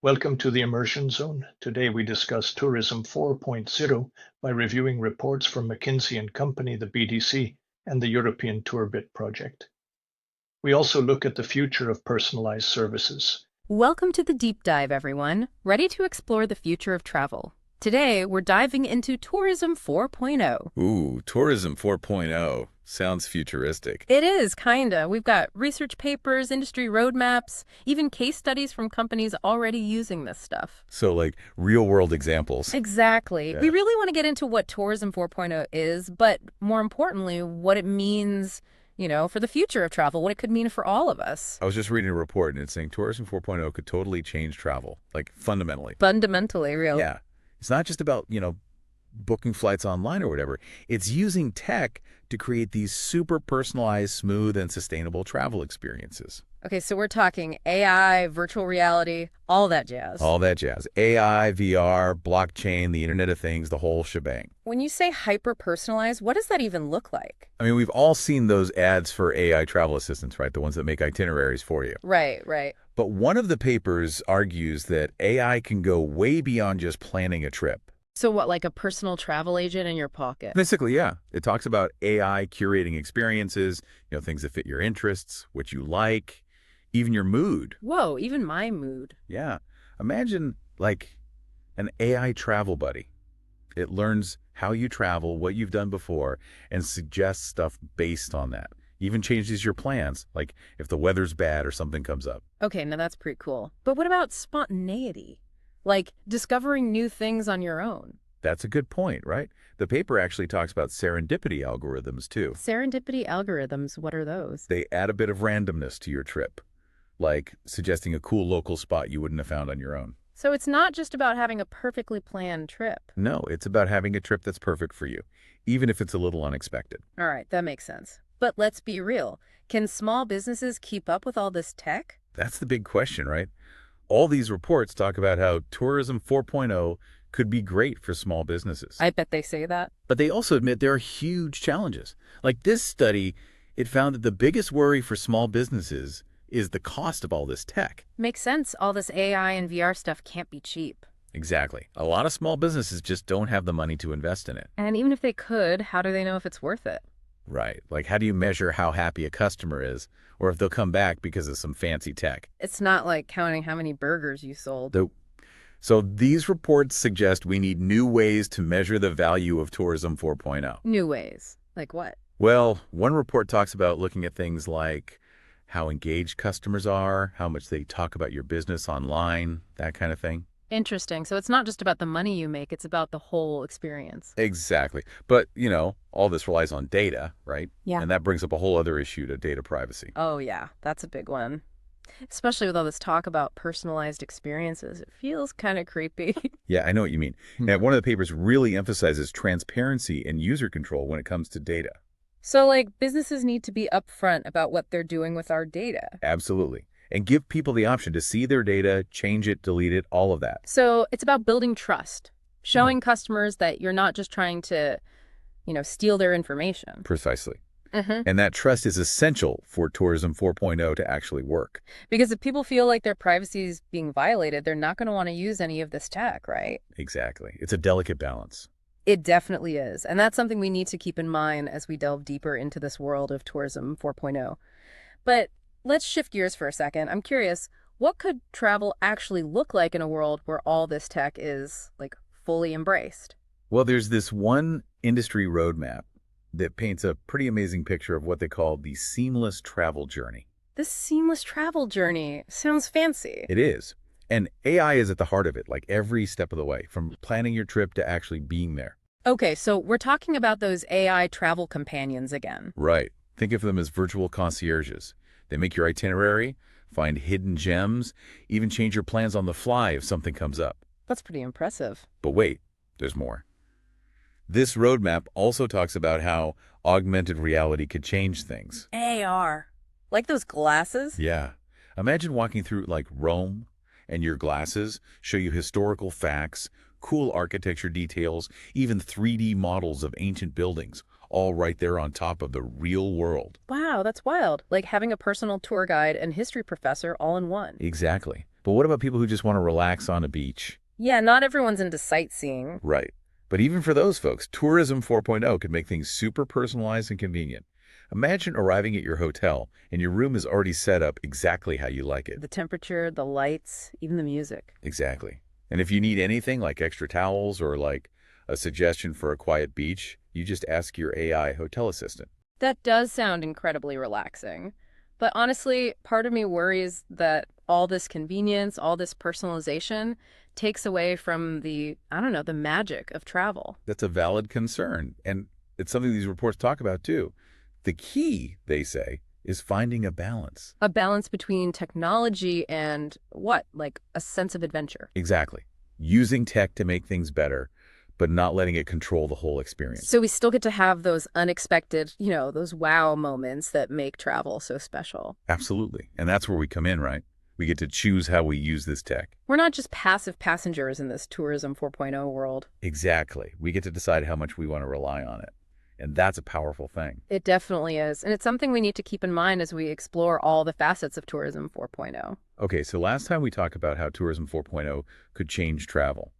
Welcome to the Immersion Zone. Today we discuss Tourism 4.0 by reviewing reports from McKinsey and Company, the BDC, and the European Tourbit project. We also look at the future of personalized services. Welcome to the deep dive, everyone. Ready to explore the future of travel. Today, we're diving into Tourism 4.0. Ooh, Tourism 4.0. Sounds futuristic. It is, kinda. We've got research papers, industry roadmaps, even case studies from companies already using this stuff. So, like, real-world examples. Exactly. Yeah. We really want to get into what Tourism 4.0 is, but more importantly, what it means, for the future of travel, what it could mean for all of us. I was just reading a report, and it's saying Tourism 4.0 could totally change travel, like, fundamentally. Fundamentally, real. Yeah. It's not just about, booking flights online or whatever. It's using tech to create these super personalized, smooth, and sustainable travel experiences. Okay, so we're talking AI, virtual reality, all that jazz. All that jazz. AI, VR, blockchain, the Internet of Things, the whole shebang. When you say hyper-personalized, what does that even look like? I mean, we've all seen those ads for AI travel assistants, right? The ones that make itineraries for you. Right. But one of the papers argues that AI can go way beyond just planning a trip. So what, like a personal travel agent in your pocket? Basically, yeah. It talks about AI curating experiences, things that fit your interests, what you like, even your mood. Whoa, even my mood. Yeah. Imagine, like, an AI travel buddy. It learns how you travel, what you've done before, and suggests stuff based on that. Even changes your plans, like if the weather's bad or something comes up. Okay, now that's pretty cool. But what about spontaneity? Like discovering new things on your own? That's a good point, right? The paper actually talks about serendipity algorithms, too. Serendipity algorithms, what are those? They add a bit of randomness to your trip, like suggesting a cool local spot you wouldn't have found on your own. So it's not just about having a perfectly planned trip. No, it's about having a trip that's perfect for you, even if it's a little unexpected. All right, that makes sense. But let's be real. Can small businesses keep up with all this tech? That's the big question, right? All these reports talk about how Tourism 4.0 could be great for small businesses. I bet they say that. But they also admit there are huge challenges. Like this study, it found that the biggest worry for small businesses is the cost of all this tech. Makes sense. All this AI and VR stuff can't be cheap. Exactly. A lot of small businesses just don't have the money to invest in it. And even if they could, how do they know if it's worth it? Right. Like, how do you measure how happy a customer is, or if they'll come back because of some fancy tech? It's not like counting how many burgers you sold. So these reports suggest we need new ways to measure the value of Tourism 4.0. New ways. Like what? Well, one report talks about looking at things like how engaged customers are, how much they talk about your business online, that kind of thing. Interesting. So it's not just about the money you make, it's about the whole experience. Exactly. But, all this relies on data, right? Yeah. And that brings up a whole other issue to data privacy. Oh, yeah. That's a big one. Especially with all this talk about personalized experiences. It feels kind of creepy. Yeah, I know what you mean. Now, one of the papers really emphasizes transparency and user control when it comes to data. So, like, businesses need to be upfront about what they're doing with our data. Absolutely. And give people the option to see their data, change it, delete it, all of that. So it's about building trust, showing customers that you're not just trying to, steal their information. Precisely. Mm-hmm. And that trust is essential for Tourism 4.0 to actually work. Because if people feel like their privacy is being violated, they're not going to want to use any of this tech, right? Exactly. It's a delicate balance. It definitely is. And that's something we need to keep in mind as we delve deeper into this world of Tourism 4.0. But let's shift gears for a second. I'm curious, what could travel actually look like in a world where all this tech is, like, fully embraced? Well, there's this one industry roadmap that paints a pretty amazing picture of what they call the seamless travel journey. This seamless travel journey sounds fancy. It is. And AI is at the heart of it, like every step of the way, from planning your trip to actually being there. Okay, so we're talking about those AI travel companions again. Right. Think of them as virtual concierges. They make your itinerary, find hidden gems, even change your plans on the fly if something comes up. That's pretty impressive. But wait, there's more. This roadmap also talks about how augmented reality could change things. AR. Like those glasses? Yeah. Imagine walking through, like, Rome, and your glasses show you historical facts, cool architecture details, even 3D models of ancient buildings, all right there on top of the real world. Wow, that's wild. Like having a personal tour guide and history professor all in one. Exactly. But what about people who just want to relax on a beach? Yeah, not everyone's into sightseeing. Right. But even for those folks, Tourism 4.0 could make things super personalized and convenient. Imagine arriving at your hotel and your room is already set up exactly how you like it. The temperature, the lights, even the music. Exactly. And if you need anything like extra towels or like a suggestion for a quiet beach, you just ask your AI hotel assistant. That does sound incredibly relaxing. But honestly, part of me worries that all this convenience, all this personalization takes away from the, I don't know, the magic of travel. That's a valid concern. And it's something these reports talk about too. The key, they say, is finding a balance. A balance between technology and what? Like a sense of adventure. Exactly. Using tech to make things better, but not letting it control the whole experience. So we still get to have those unexpected, those wow moments that make travel so special. Absolutely. And that's where we come in, right? We get to choose how we use this tech. We're not just passive passengers in this Tourism 4.0 world. Exactly. We get to decide how much we want to rely on it. And that's a powerful thing. It definitely is. And it's something we need to keep in mind as we explore all the facets of Tourism 4.0. Okay, so last time we talked about how Tourism 4.0 could change travel.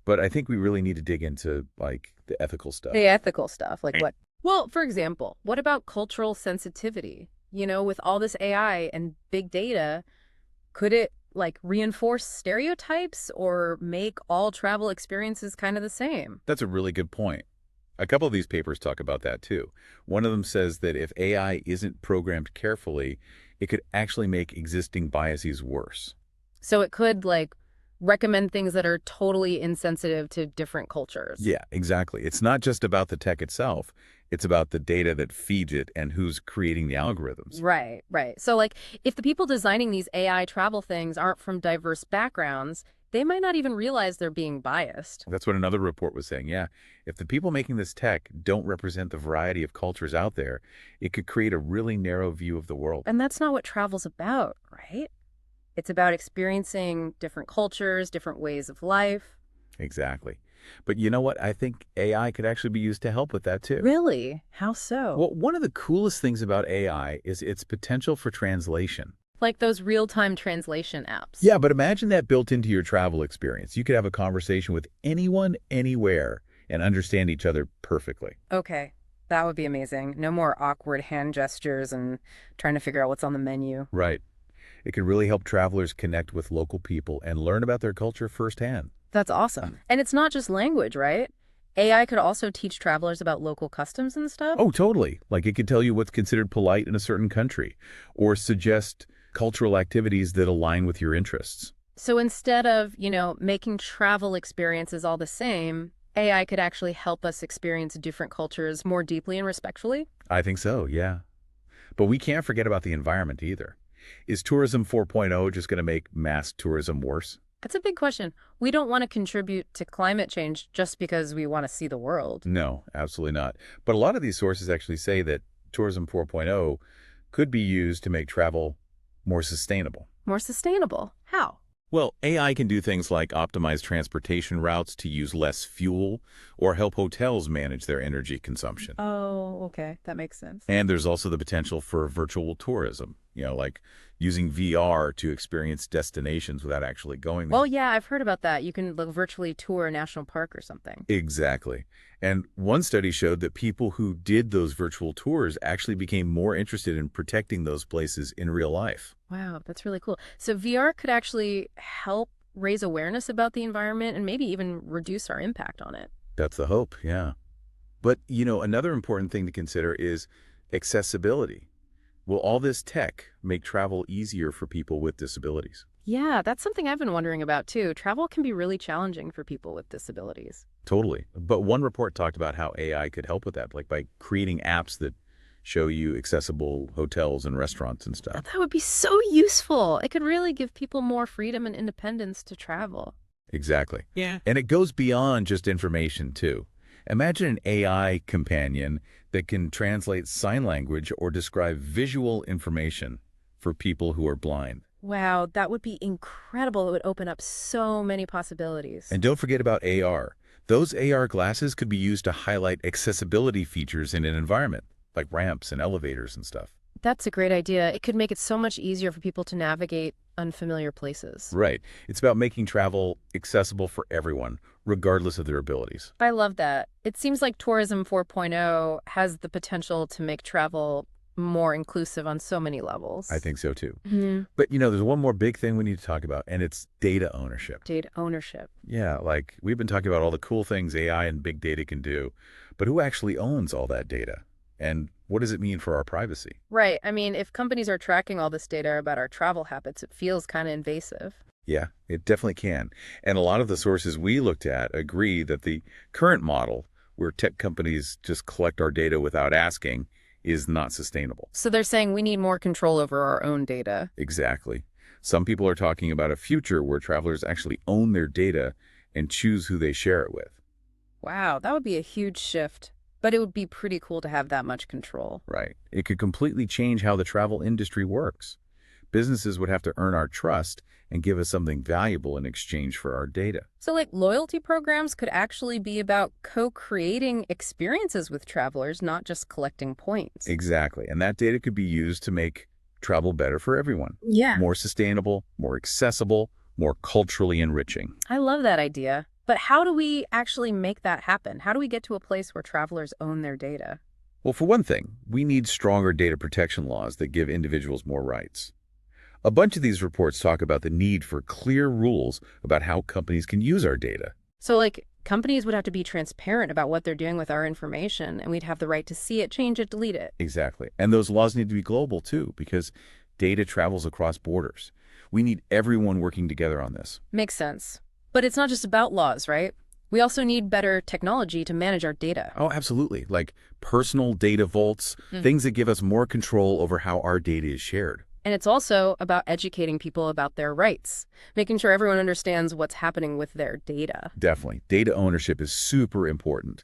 But I think we really need to dig into, like, the ethical stuff. The ethical stuff, like what? Well, for example, what about cultural sensitivity? With all this AI and big data, could it, like, reinforce stereotypes or make all travel experiences kind of the same? That's a really good point. A couple of these papers talk about that too. One of them says that if AI isn't programmed carefully, it could actually make existing biases worse. So it could, like, recommend things that are totally insensitive to different cultures. Yeah, exactly. It's not just about the tech itself. It's about the data that feeds it and who's creating the algorithms. Right, right. So, like, if the people designing these AI travel things aren't from diverse backgrounds, they might not even realize they're being biased. That's what another report was saying. Yeah, if the people making this tech don't represent the variety of cultures out there, it could create a really narrow view of the world. And that's not what travel's about, right? It's about experiencing different cultures, different ways of life. Exactly. But you know what? I think AI could actually be used to help with that too. Really? How so? Well, one of the coolest things about AI is its potential for translation. Like those real-time translation apps. Yeah, but imagine that built into your travel experience. You could have a conversation with anyone, anywhere, and understand each other perfectly. Okay, that would be amazing. No more awkward hand gestures and trying to figure out what's on the menu. Right. It could really help travelers connect with local people and learn about their culture firsthand. That's awesome. And it's not just language, right? AI could also teach travelers about local customs and stuff? Oh, totally. Like it could tell you what's considered polite in a certain country or suggest cultural activities that align with your interests. So instead of, making travel experiences all the same, AI could actually help us experience different cultures more deeply and respectfully? I think so, yeah. But we can't forget about the environment either. Is Tourism 4.0 just going to make mass tourism worse? That's a big question. We don't want to contribute to climate change just because we want to see the world. No, absolutely not. But a lot of these sources actually say that Tourism 4.0 could be used to make travel more sustainable. More sustainable? How? Well, AI can do things like optimize transportation routes to use less fuel or help hotels manage their energy consumption. Oh, okay. That makes sense. And there's also the potential for virtual tourism, like using VR to experience destinations without actually going there. Well, yeah, I've heard about that. You can virtually tour a national park or something. Exactly. And one study showed that people who did those virtual tours actually became more interested in protecting those places in real life. Wow, that's really cool. So VR could actually help raise awareness about the environment and maybe even reduce our impact on it. That's the hope, yeah. But, another important thing to consider is accessibility. Will all this tech make travel easier for people with disabilities? Yeah, that's something I've been wondering about too. Travel can be really challenging for people with disabilities. Totally. But one report talked about how AI could help with that, like by creating apps that show you accessible hotels and restaurants and stuff. That would be so useful. It could really give people more freedom and independence to travel. Exactly. Yeah. And it goes beyond just information, too. Imagine an AI companion that can translate sign language or describe visual information for people who are blind. Wow, that would be incredible. It would open up so many possibilities. And don't forget about AR. Those AR glasses could be used to highlight accessibility features in an environment, like ramps and elevators and stuff. That's a great idea. It could make it so much easier for people to navigate unfamiliar places. Right. It's about making travel accessible for everyone, regardless of their abilities. I love that. It seems like Tourism 4.0 has the potential to make travel more inclusive on so many I levels. think so too. Hmm. But, there's one more big thing we need to talk about, and it's data ownership. Data ownership. Yeah, like we've been talking about all the cool things AI and big data can do, but who actually owns all that data? And what does it mean for our privacy? Right. I mean, if companies are tracking all this data about our travel habits, it feels kind of invasive. Yeah, it definitely can. And a lot of the sources we looked at agree that the current model, where tech companies just collect our data without asking, is not sustainable. So they're saying we need more control over our own data. Exactly. Some people are talking about a future where travelers actually own their data and choose who they share it with. Wow, that would be a huge shift. But it would be pretty cool to have that much control. Right. It could completely change how the travel industry works. Businesses would have to earn our trust and give us something valuable in exchange for our data. So, like, loyalty programs could actually be about co-creating experiences with travelers, not just collecting points. Exactly. And that data could be used to make travel better for everyone. Yeah. More sustainable, more accessible, more culturally enriching. I love that idea. But how do we actually make that happen? How do we get to a place where travelers own their data? Well, for one thing, we need stronger data protection laws that give individuals more rights. A bunch of these reports talk about the need for clear rules about how companies can use our data. So, like, companies would have to be transparent about what they're doing with our information, and we'd have the right to see it, change it, delete it. Exactly. And those laws need to be global, too, because data travels across borders. We need everyone working together on this. Makes sense. But it's not just about laws, right? We also need better technology to manage our data. Oh, absolutely. Like personal data vaults, things that give us more control over how our data is shared. And it's also about educating people about their rights, making sure everyone understands what's happening with their data. Definitely. Data ownership is super important.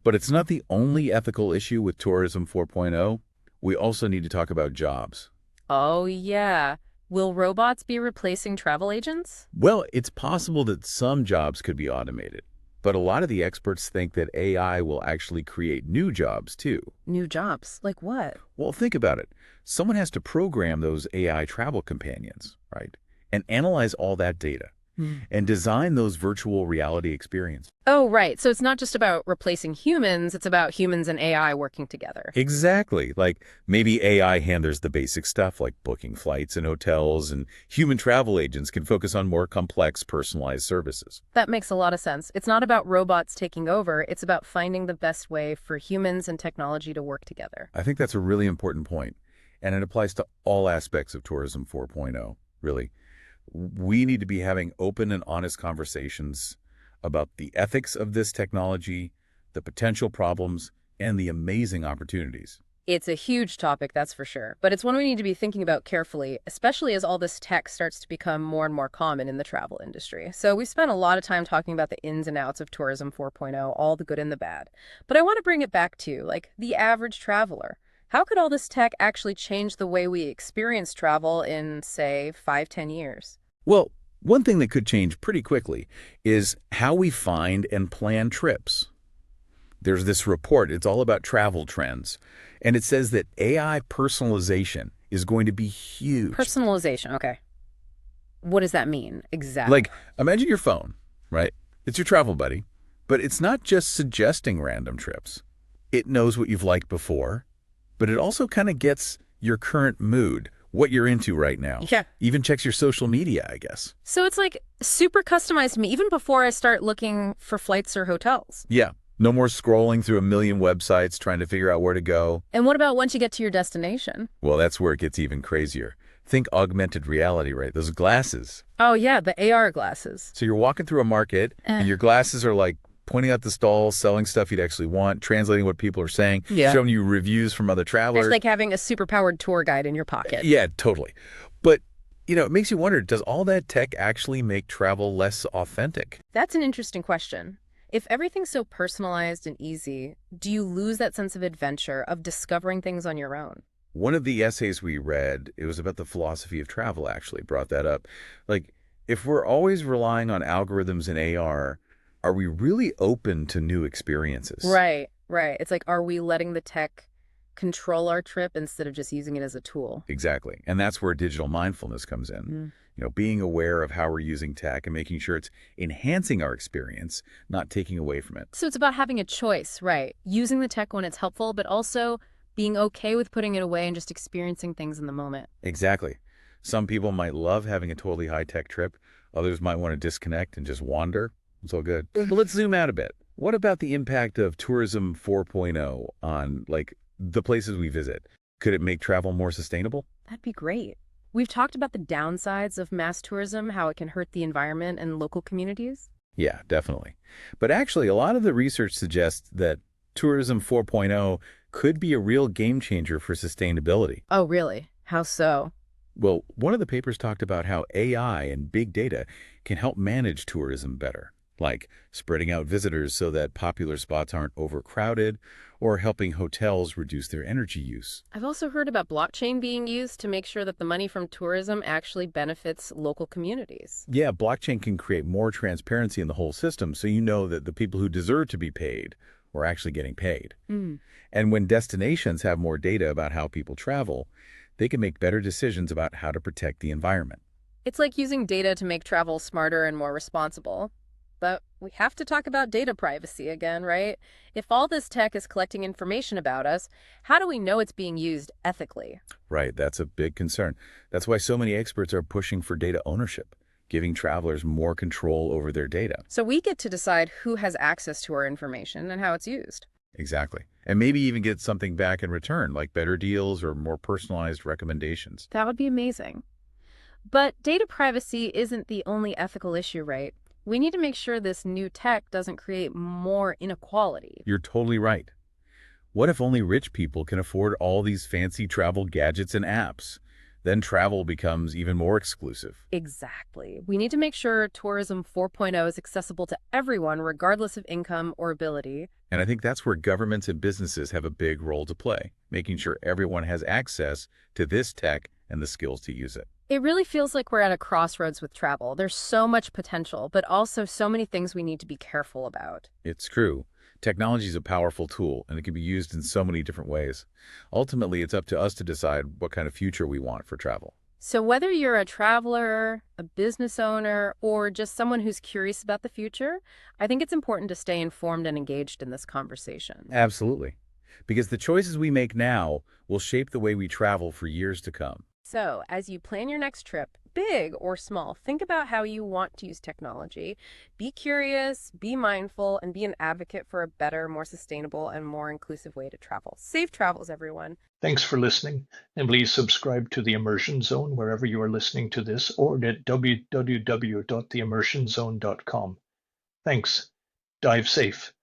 But it's not the only ethical issue with Tourism 4.0. We also need to talk about jobs. Oh, yeah. Will robots be replacing travel agents? Well, it's possible that some jobs could be automated. But a lot of the experts think that AI will actually create new jobs, too. New jobs? Like what? Well, think about it. Someone has to program those AI travel companions, right? And analyze all that data and design those virtual reality experiences. Oh, right. So it's not just about replacing humans, it's about humans and AI working together. Exactly. Like maybe AI handles the basic stuff like booking flights and hotels, and human travel agents can focus on more complex, personalized services. That makes a lot of sense. It's not about robots taking over, it's about finding the best way for humans and technology to work together. I think that's a really important point, and it applies to all aspects of Tourism 4.0, really. We need to be having open and honest conversations about the ethics of this technology, the potential problems, and the amazing opportunities. It's a huge topic, that's for sure. But it's one we need to be thinking about carefully, especially as all this tech starts to become more and more common in the travel industry. So we've spent a lot of time talking about the ins and outs of Tourism 4.0, all the good and the bad. But I want to bring it back to, like, the average traveler. How could all this tech actually change the way we experience travel in, say, 5, 10 years? Well, one thing that could change pretty quickly is how we find and plan trips. There's this report, it's all about travel trends, and it says that AI personalization is going to be huge. Personalization, okay. What does that mean exactly? Like, imagine your phone, right? It's your travel buddy, but it's not just suggesting random trips. It knows what you've liked before, but it also kind of gets your current mood, what you're into right now. Yeah. Even checks your social media, I guess. So it's like super customized to me, even before I start looking for flights or hotels. Yeah. No more scrolling through a million websites trying to figure out where to go. And what about once you get to your destination? Well, that's where it gets even crazier. Think augmented reality, right? Those glasses. Oh, yeah, the AR glasses. So you're walking through a market and your glasses are like pointing out the stalls, selling stuff you'd actually want, translating what people are saying, showing you reviews from other travelers. It's like having a super-powered tour guide in your pocket. Yeah, totally. But, it makes you wonder, does all that tech actually make travel less authentic? That's an interesting question. If everything's so personalized and easy, do you lose that sense of adventure, of discovering things on your own? One of the essays we read, it was about the philosophy of travel, actually, brought that up. Like, if we're always relying on algorithms and AR, are we really open to new experiences? Right. It's like, are we letting the tech control our trip instead of just using it as a tool. Exactly. And that's where digital mindfulness comes in. Mm. Being aware of how we're using tech and making sure it's enhancing our experience, not taking away from it. So it's about having a choice, right? Using the tech when it's helpful, but also being okay with putting it away and just experiencing things in the moment. Exactly. Some people might love having a totally high-tech trip. Others might want to disconnect and just wander. It's all good. But let's zoom out a bit. What about the impact of tourism 4.0 on, the places we visit? Could it make travel more sustainable? That'd be great. We've talked about the downsides of mass tourism, how it can hurt the environment and local communities. Yeah, definitely. But actually, a lot of the research suggests that tourism 4.0 could be a real game changer for sustainability. Oh, really? How so? Well, one of the papers talked about how AI and big data can help manage tourism better, like spreading out visitors so that popular spots aren't overcrowded or helping hotels reduce their energy use. I've also heard about blockchain being used to make sure that the money from tourism actually benefits local communities. Yeah, blockchain can create more transparency in the whole system so you know that the people who deserve to be paid are actually getting paid. Mm. And when destinations have more data about how people travel, they can make better decisions about how to protect the environment. It's like using data to make travel smarter and more responsible. But we have to talk about data privacy again, right? If all this tech is collecting information about us, how do we know it's being used ethically? Right, that's a big concern. That's why so many experts are pushing for data ownership, giving travelers more control over their data. So we get to decide who has access to our information and how it's used. Exactly. And maybe even get something back in return, like better deals or more personalized recommendations. That would be amazing. But data privacy isn't the only ethical issue, right? We need to make sure this new tech doesn't create more inequality. You're totally right. What if only rich people can afford all these fancy travel gadgets and apps? Then travel becomes even more exclusive. Exactly. We need to make sure Tourism 4.0 is accessible to everyone, regardless of income or ability. And I think that's where governments and businesses have a big role to play, making sure everyone has access to this tech and the skills to use it. It really feels like we're at a crossroads with travel. There's so much potential, but also so many things we need to be careful about. It's true. Technology is a powerful tool, and it can be used in so many different ways. Ultimately, it's up to us to decide what kind of future we want for travel. So whether you're a traveler, a business owner, or just someone who's curious about the future, I think it's important to stay informed and engaged in this conversation. Absolutely. Because the choices we make now will shape the way we travel for years to come. So, as you plan your next trip, big or small, think about how you want to use technology. Be curious, be mindful, and be an advocate for a better, more sustainable, and more inclusive way to travel. Safe travels, everyone. Thanks for listening, and please subscribe to the Immersion Zone wherever you are listening to this or at www.theimmersionzone.com. Thanks. Dive safe.